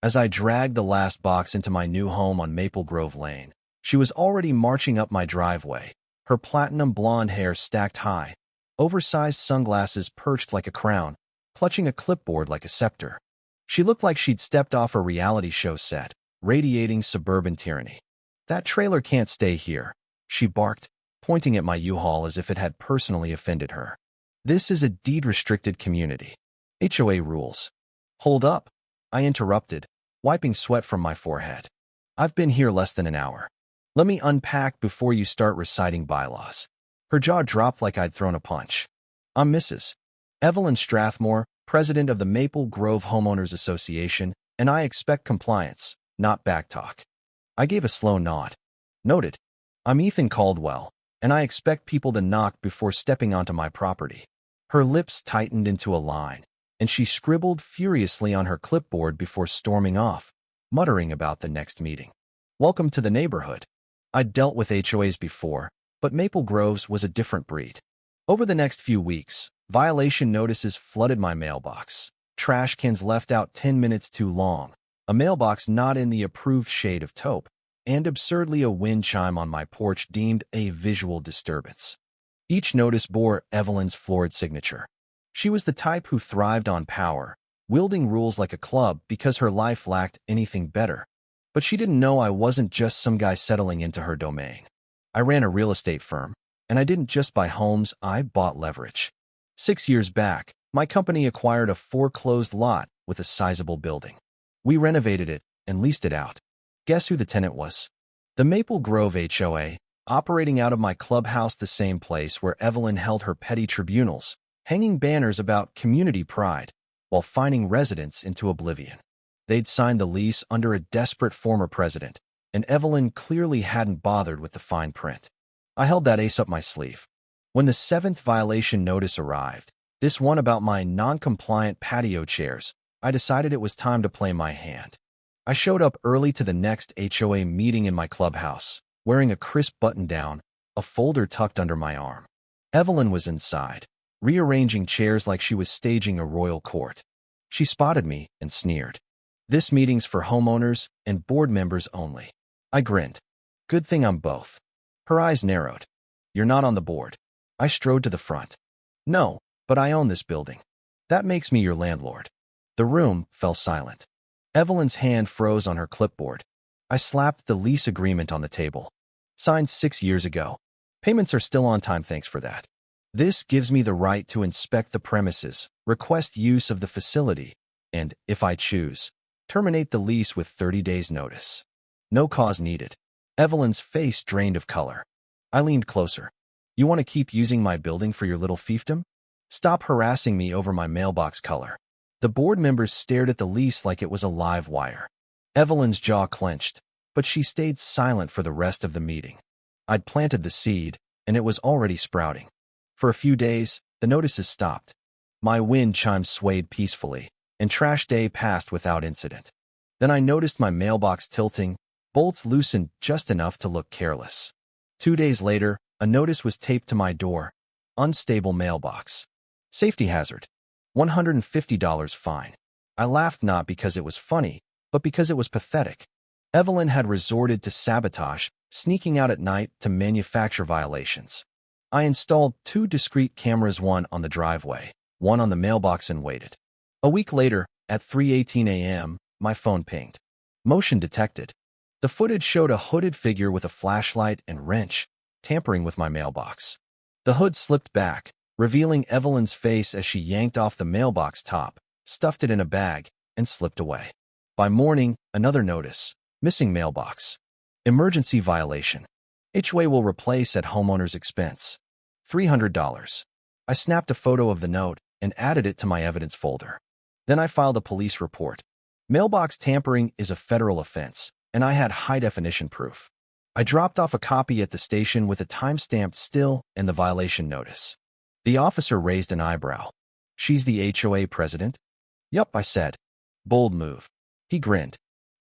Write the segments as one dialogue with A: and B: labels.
A: As I dragged the last box into my new home on Maple Grove Lane, she was already marching up my driveway, her platinum blonde hair stacked high, oversized sunglasses perched like a crown, clutching a clipboard like a scepter. She looked like she'd stepped off a reality show set, radiating suburban tyranny. "That trailer can't stay here," she barked, pointing at my U-Haul as if it had personally offended her. "This is a deed-restricted community. HOA rules." "Hold up," I interrupted, wiping sweat from my forehead. "I've been here less than an hour. Let me unpack before you start reciting bylaws." Her jaw dropped like I'd thrown a punch. "I'm Mrs. Evelyn Strathmore, president of the Maple Grove Homeowners Association, and I expect compliance, not backtalk." I gave a slow nod. "Noted. I'm Ethan Caldwell, and I expect people to knock before stepping onto my property." Her lips tightened into a line, and she scribbled furiously on her clipboard before storming off, muttering about the next meeting. Welcome to the neighborhood. I'd dealt with HOAs before, but Maple Grove's was a different breed. Over the next few weeks, violation notices flooded my mailbox. Trash cans left out 10 minutes too long, a mailbox not in the approved shade of taupe, and absurdly a wind chime on my porch deemed a visual disturbance. Each notice bore Evelyn's florid signature. She was the type who thrived on power, wielding rules like a club because her life lacked anything better. But she didn't know I wasn't just some guy settling into her domain. I ran a real estate firm, and I didn't just buy homes, I bought leverage. 6 years back, my company acquired a foreclosed lot with a sizable building. We renovated it and leased it out. Guess who the tenant was? The Maple Grove HOA, operating out of my clubhouse, the same place where Evelyn held her petty tribunals, hanging banners about community pride, while fining residents into oblivion. They'd signed the lease under a desperate former president, and Evelyn clearly hadn't bothered with the fine print. I held that ace up my sleeve. When the 7th violation notice arrived, this one about my non-compliant patio chairs, I decided it was time to play my hand. I showed up early to the next HOA meeting in my clubhouse, wearing a crisp button-down, a folder tucked under my arm. Evelyn was inside, rearranging chairs like she was staging a royal court. She spotted me and sneered. "This meeting's for homeowners and board members only." I grinned. "Good thing I'm both." Her eyes narrowed. "You're not on the board." I strode to the front. "No, but I own this building. That makes me your landlord." The room fell silent. Evelyn's hand froze on her clipboard. I slapped the lease agreement on the table. "Signed 6 years ago. Payments are still on time, thanks for that. This gives me the right to inspect the premises, request use of the facility, and, if I choose, terminate the lease with 30 days' notice. No cause needed." Evelyn's face drained of color. I leaned closer. "You want to keep using my building for your little fiefdom? Stop harassing me over my mailbox color." The board members stared at the lease like it was a live wire. Evelyn's jaw clenched, but she stayed silent for the rest of the meeting. I'd planted the seed, and it was already sprouting. For a few days, the notices stopped. My wind chime swayed peacefully, and trash day passed without incident. Then I noticed my mailbox tilting, bolts loosened just enough to look careless. 2 days later, a notice was taped to my door. "Unstable mailbox. Safety hazard. $150 fine." I laughed not because it was funny, but because it was pathetic. Evelyn had resorted to sabotage, sneaking out at night to manufacture violations. I installed 2 discrete cameras, one on the driveway, one on the mailbox, and waited. A week later, at 3:18 a.m., my phone pinged. "Motion detected." The footage showed a hooded figure with a flashlight and wrench, tampering with my mailbox. The hood slipped back, revealing Evelyn's face as she yanked off the mailbox top, stuffed it in a bag, and slipped away. By morning, another notice. "Missing mailbox. Emergency violation. HOA will replace at homeowner's expense. $300. I snapped a photo of the note and added it to my evidence folder. Then I filed a police report. Mailbox tampering is a federal offense, and I had high-definition proof. I dropped off a copy at the station with a time-stamped still and the violation notice. The officer raised an eyebrow. "She's the HOA president?" "Yup," I said. "Bold move." He grinned.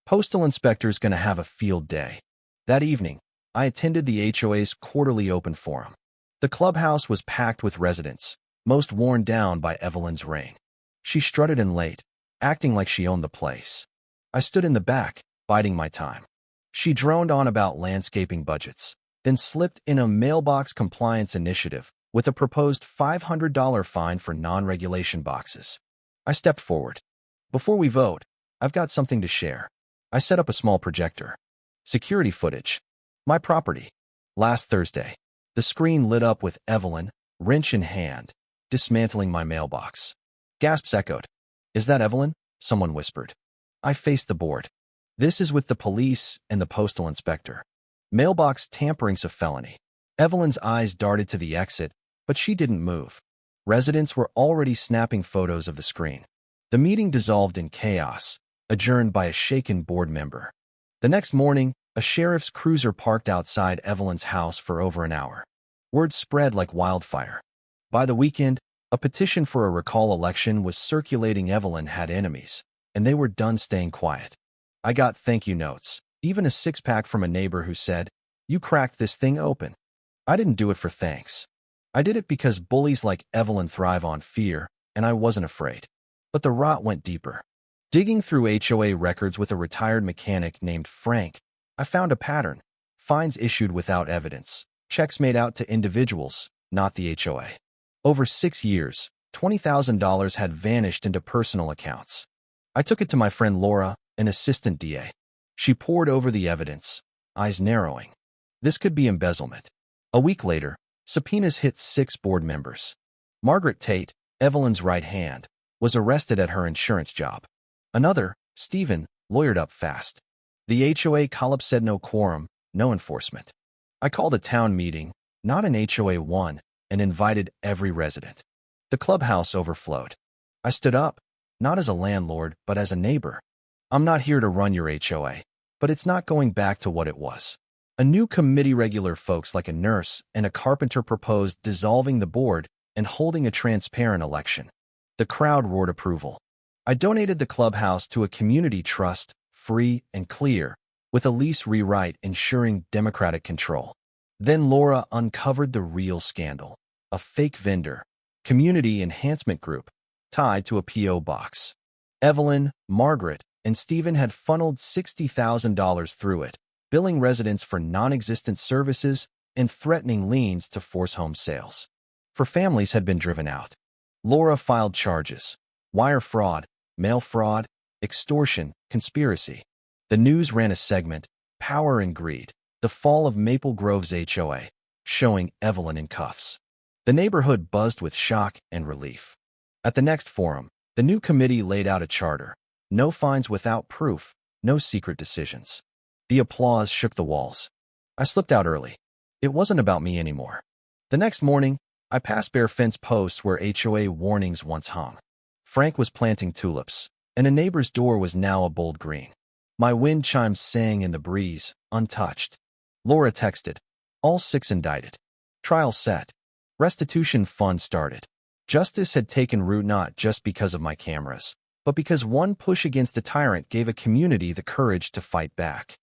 A: "Postal inspector's gonna have a field day." That evening, I attended the HOA's quarterly open forum. The clubhouse was packed with residents, most worn down by Evelyn's reign. She strutted in late, acting like she owned the place. I stood in the back, biding my time. She droned on about landscaping budgets, then slipped in a mailbox compliance initiative with a proposed $500 fine for non-regulation boxes. I stepped forward. Before we vote, I've got something to share. I set up a small projector. Security footage. My property. Last Thursday, the screen lit up with Evelyn, wrench in hand, dismantling my mailbox. Gasps echoed. Is that Evelyn? Someone whispered. I faced the board. This is with the police and the postal inspector. Mailbox tampering's a felony. Evelyn's eyes darted to the exit, but she didn't move. Residents were already snapping photos of the screen. The meeting dissolved in chaos, adjourned by a shaken board member. The next morning, a sheriff's cruiser parked outside Evelyn's house for over an hour. Word spread like wildfire. By the weekend, a petition for a recall election was circulating. Evelyn had enemies, and they were done staying quiet. I got thank you notes, even a six-pack from a neighbor who said, "You cracked this thing open." I didn't do it for thanks. I did it because bullies like Evelyn thrive on fear, and I wasn't afraid. But the rot went deeper. Digging through HOA records with a retired mechanic named Frank, I found a pattern. Fines issued without evidence. Checks made out to individuals, not the HOA. Over 6 years, $20,000 had vanished into personal accounts. I took it to my friend Laura, an assistant DA. She pored over the evidence, eyes narrowing. This could be embezzlement. A week later, subpoenas hit 6 board members. Margaret Tate, Evelyn's right hand, was arrested at her insurance job. Another, Stephen, lawyered up fast. The HOA collapse said no quorum, no enforcement. I called a town meeting, not an HOA one, and invited every resident. The clubhouse overflowed. I stood up, not as a landlord, but as a neighbor. I'm not here to run your HOA, but it's not going back to what it was. A new committee, regular folks like a nurse and a carpenter, proposed dissolving the board and holding a transparent election. The crowd roared approval. I donated the clubhouse to a community trust, free and clear, with a lease rewrite ensuring democratic control. Then Laura uncovered the real scandal. A fake vendor, community enhancement group, tied to a P.O. box. Evelyn, Margaret, and Stephen had funneled $60,000 through it, billing residents for non-existent services and threatening liens to force home sales. For families had been driven out. Laura filed charges: wire fraud, mail fraud, extortion, conspiracy. The news ran a segment, Power and Greed, the fall of Maple Grove's HOA, showing Evelyn in cuffs. The neighborhood buzzed with shock and relief. At the next forum, the new committee laid out a charter: no fines without proof, no secret decisions. The applause shook the walls. I slipped out early. It wasn't about me anymore. The next morning, I passed bare fence posts where HOA warnings once hung. Frank was planting tulips, and a neighbor's door was now a bold green. My wind chimes sang in the breeze, untouched. Laura texted. All 6 indicted. Trial set. Restitution fund started. Justice had taken root not just because of my cameras, but because one push against a tyrant gave a community the courage to fight back.